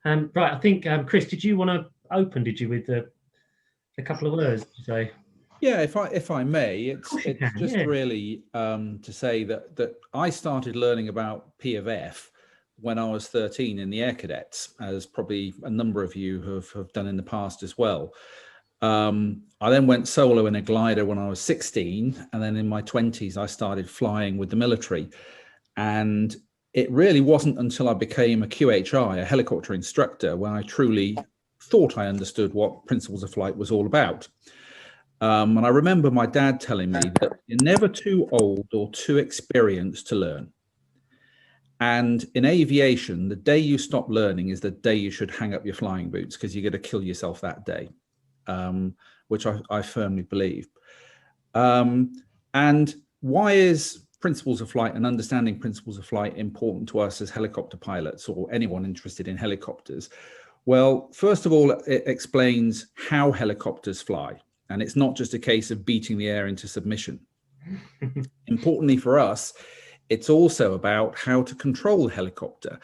Right, I think, Chris, did you want to open, did you, with a couple of words to say? Yeah, if I may, it's just Yeah. really to say that I started learning about P of F when I was 13 in the Air Cadets, as probably a number of you have done in the past as well. I then went solo in a glider when I was 16, and then in my 20s I started flying with the military. And it really wasn't until I became a QHI, a helicopter instructor, when I truly thought I understood what Principles of Flight was all about. And I remember my dad telling me that you're never too old or too experienced to learn. And in aviation, the day you stop learning is the day you should hang up your flying boots, because you're going to kill yourself that day, which I firmly believe. And why is Principles of Flight and understanding Principles of Flight important to us as helicopter pilots or anyone interested in helicopters? Well, first of all, it explains how helicopters fly. And it's not just a case of beating the air into submission. Importantly for us, it's also about how to control the helicopter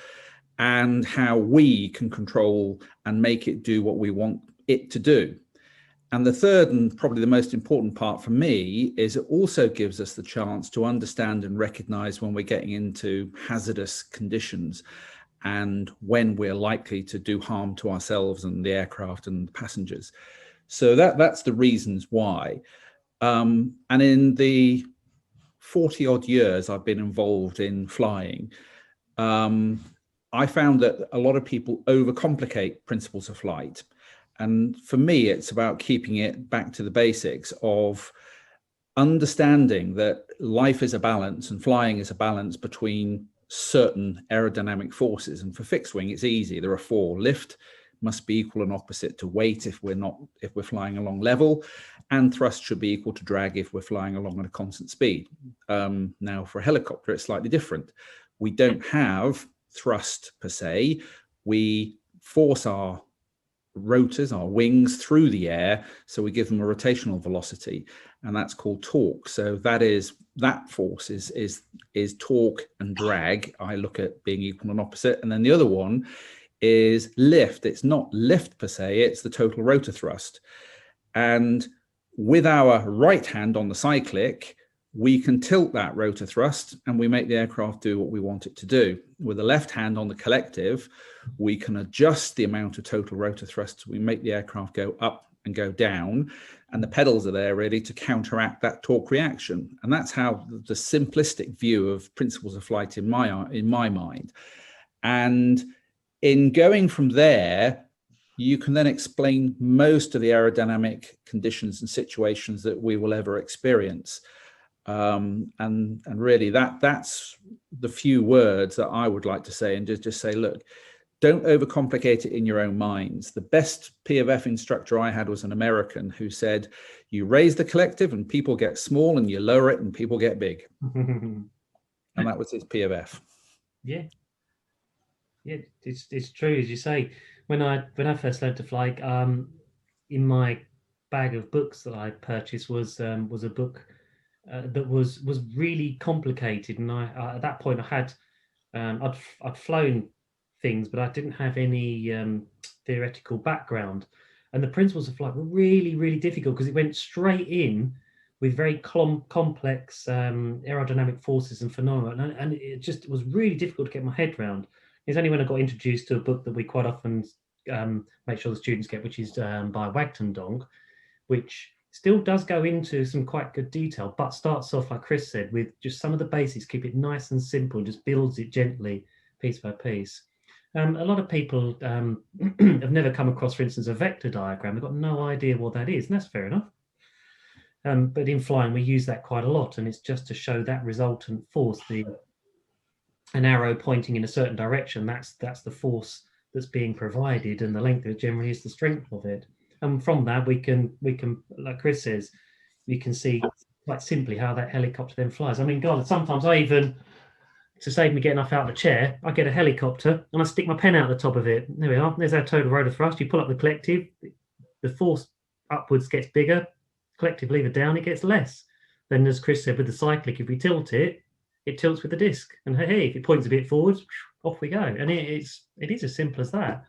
and how we can control and make it do what we want it to do. And the third, and probably the most important part for me, is it also gives us the chance to understand and recognize when we're getting into hazardous conditions and when we're likely to do harm to ourselves and the aircraft and the passengers. So that's the reasons why. And in the 40 odd years I've been involved in flying, I found that a lot of people overcomplicate Principles of Flight. And for me, it's about keeping it back to the basics of understanding that life is a balance and flying is a balance between certain aerodynamic forces. And for fixed wing, it's easy. There are four. Lift must be equal and opposite to weight if we're flying along level, and thrust should be equal to drag if we're flying along at a constant speed. Now for a helicopter, it's slightly different. We don't have thrust per se. We force our rotors, our wings, through the air, so we give them a rotational velocity, and that's called torque. So that force is torque and drag. I look at being equal and opposite. And then the other one is lift. It's not lift per se, it's the total rotor thrust. And with our right hand on the cyclic, we can tilt that rotor thrust and we make the aircraft do what we want it to do. With the left hand on the collective, we can adjust the amount of total rotor thrust. We make the aircraft go up and go down, and the pedals are there ready to counteract that torque reaction. And that's how the simplistic view of Principles of Flight in my mind. And in going from there, you can then explain most of the aerodynamic conditions and situations that we will ever experience. And really that's the few words that I would like to say, and just say, look, don't overcomplicate it in your own minds. The best P of F instructor I had was an American who said, you raise the collective and people get small, and you lower it and people get big. And that was his P of F. Yeah, it's true, as you say. When I first learned to fly, in my bag of books that I purchased was a book that was really complicated, and I at that point I had I'd flown things, but I didn't have any theoretical background, and the Principles of Flight were really difficult because it went straight in with very complex aerodynamic forces and phenomena, and it just was really difficult to get my head around. It's only when I got introduced to a book that we quite often make sure the students get, which is by Wagton Donk, which still does go into some quite good detail, but starts off, like Chris said, with just some of the basics, keep it nice and simple, just builds it gently, piece by piece. A lot of people have never come across, for instance, a vector diagram. They've got no idea what that is, and that's fair enough. But in flying, we use that quite a lot, and it's just to show that resultant force, an arrow pointing in a certain direction. That's the force that's being provided, and the length of it generally is the strength of it. And from that, we can, like Chris says, we can see quite simply how that helicopter then flies. I mean, God, sometimes I even, to save me getting up out of the chair, I get a helicopter and I stick my pen out the top of it. There we are. There's our total rotor thrust. You pull up the collective, the force upwards gets bigger. Collective lever down, it gets less. Then, as Chris said, with the cyclic, if we tilt it, it tilts with the disc. And hey, if it points a bit forwards, off we go. And it is as simple as that.